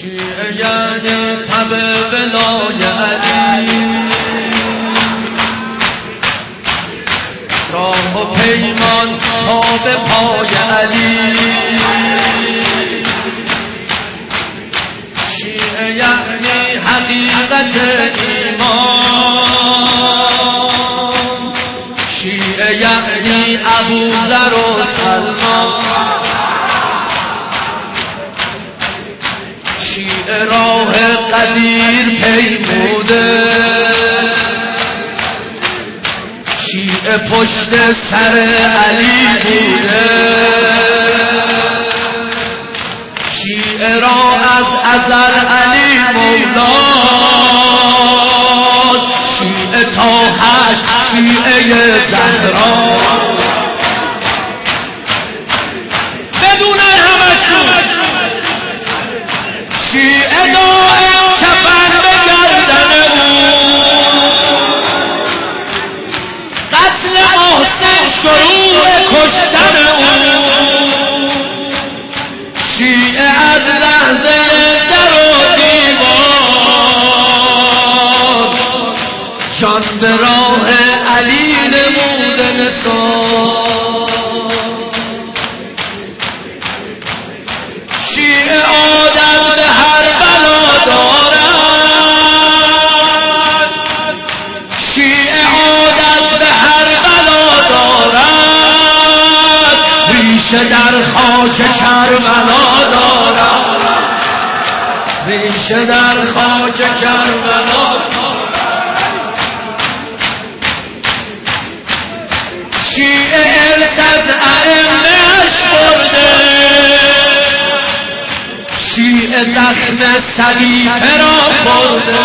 شیعه یعنی تب ولای علی، راه و پیمان تا به پای علی. شیعه یعنی حقیقت ایمان، شیعه یعنی ابوذر و سلمان. شیعه راه قدیر پیموده، شیعه پشت سر علی بوده. شیعه را از ازل علی مولاست، شیعه تا حشر شیعه زهرا. بدون همشون شیعه دائم چپن به گردن او، قتل محسن شروع کشتن او. شیعه از لحظه در و دیوار، جان به راه علی نموده نثار. شیعه عادت به هر بلا دارد، شیعه عادت به هر بلا دارد، ریشه در خاک کربلا دارد، ریشه در خاک کربلا. شیعه ارتد ائمه اش برده، شیعه زخم صلیفه را خورده.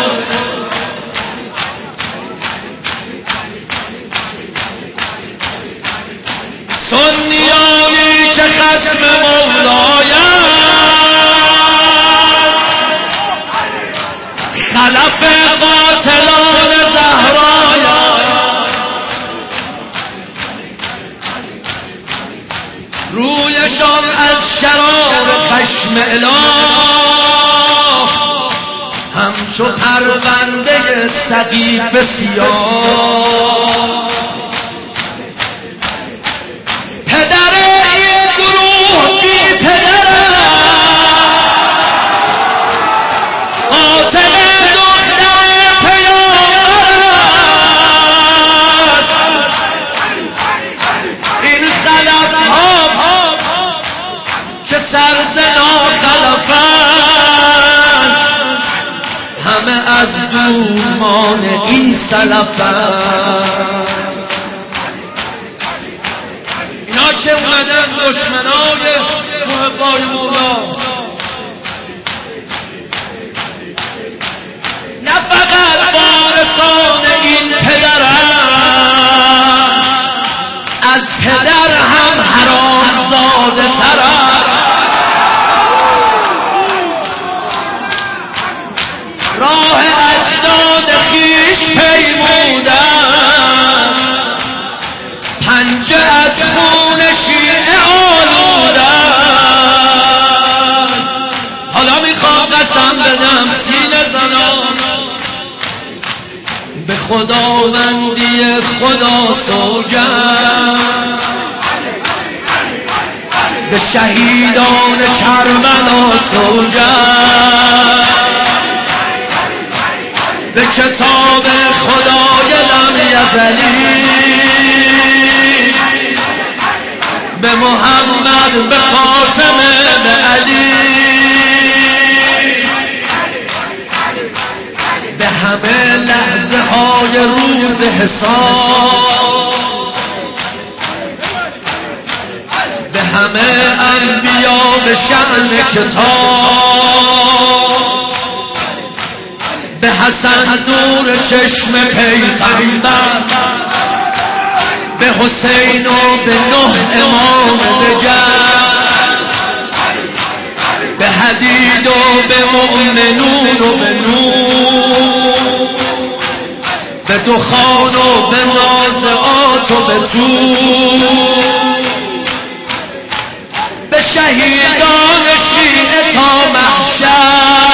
سنیانی که خصم مولایند، خلف قاتلان زهرایند. رویشان از شرار خشم اله، همچو پرونده سقیف سیاه. پدر این گروه بی پدرست، قاتل دختر پیامبرست. این خلف ها که سرزنا خلفند، همه از دومان این سلفند. اینا که اومدن دشمنای محبای مولا، نه فقط وارثان این پدرند، از پدر هم حرام زاده ترند. راه اجداد خیش پیمودن، پنجه از خون شیعه آلودن. حالا میخوام قسم بدم سینه زنان، به خداوندی خدا سوگند، به شهیدان کربلا سوگند، به کتاب خدای لم یزلی، به محمد، به فاطمه، به علی، به همه لحظه های روز حساب، به همه انبیا به شأن کتاب، به حسن زور چشم پیغمبر، به حسین و به 9 امام نجات، به حدید و به مؤمنون و به نور، به دخان و به نازعات و به طور، به شهیدان شیعه تا محشر،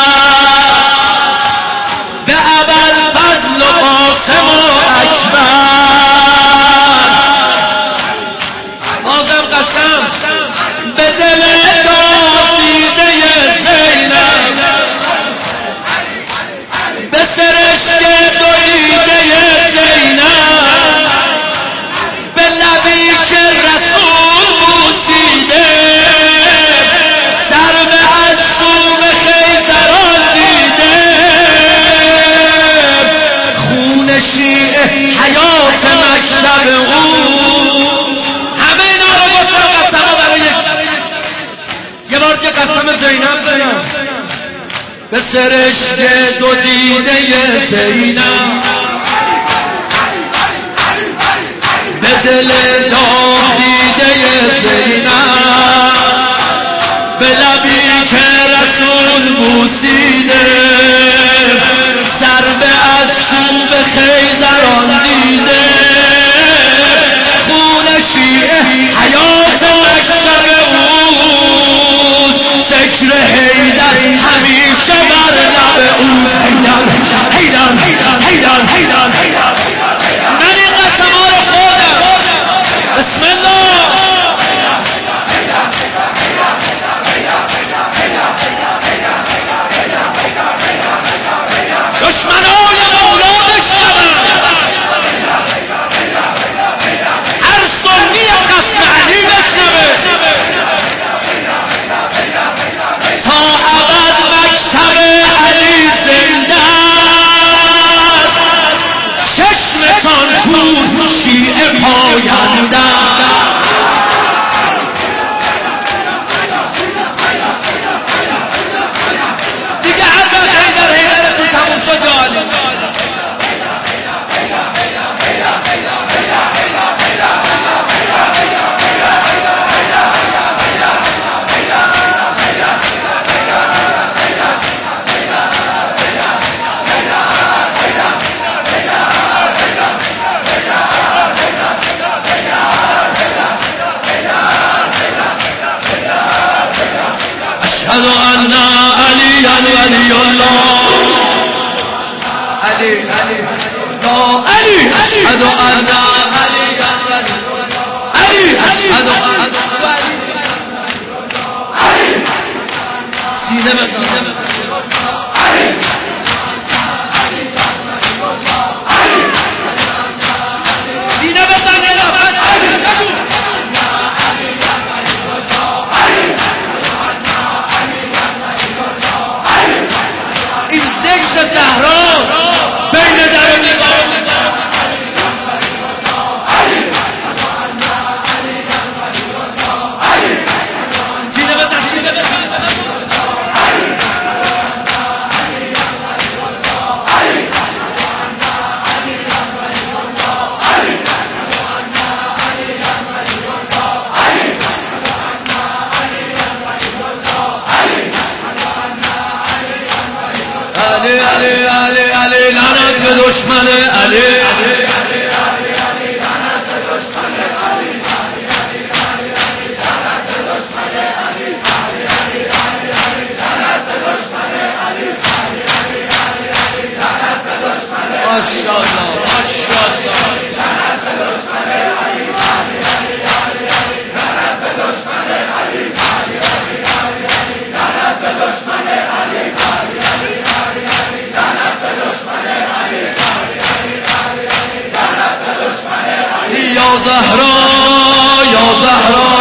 قسم زینب زنم به سرشک دو دیده زینب به دل داغ دیده زینب به لبی که رسول بوسیده ضربه از چوب خیزران دیده خون شیعه حیات مکتب اوست ذکر حیدر همیشه بر لب اوست حیدر حیدر حیدر حیدر حیدر من این قسم ها رو خودم بسم الله دشمنای مولا بشنون هر سنی قسم علی بشنوه تا ابد مکتب علی زنده چشمتان تو شیعه پاینده دیگه هر وقت حیدرتون تموم شد عالی أشهد أن عليا ولي الله علي علي أشهد أن عليا علي أشهد أن علي سيدة مثلا زهراست بین در و دیوار سینه بزن سینه بزن علی علی علی علی لعنت به دشمن علی ماشاءالله ماشاءالله یا زهرا یا زهرا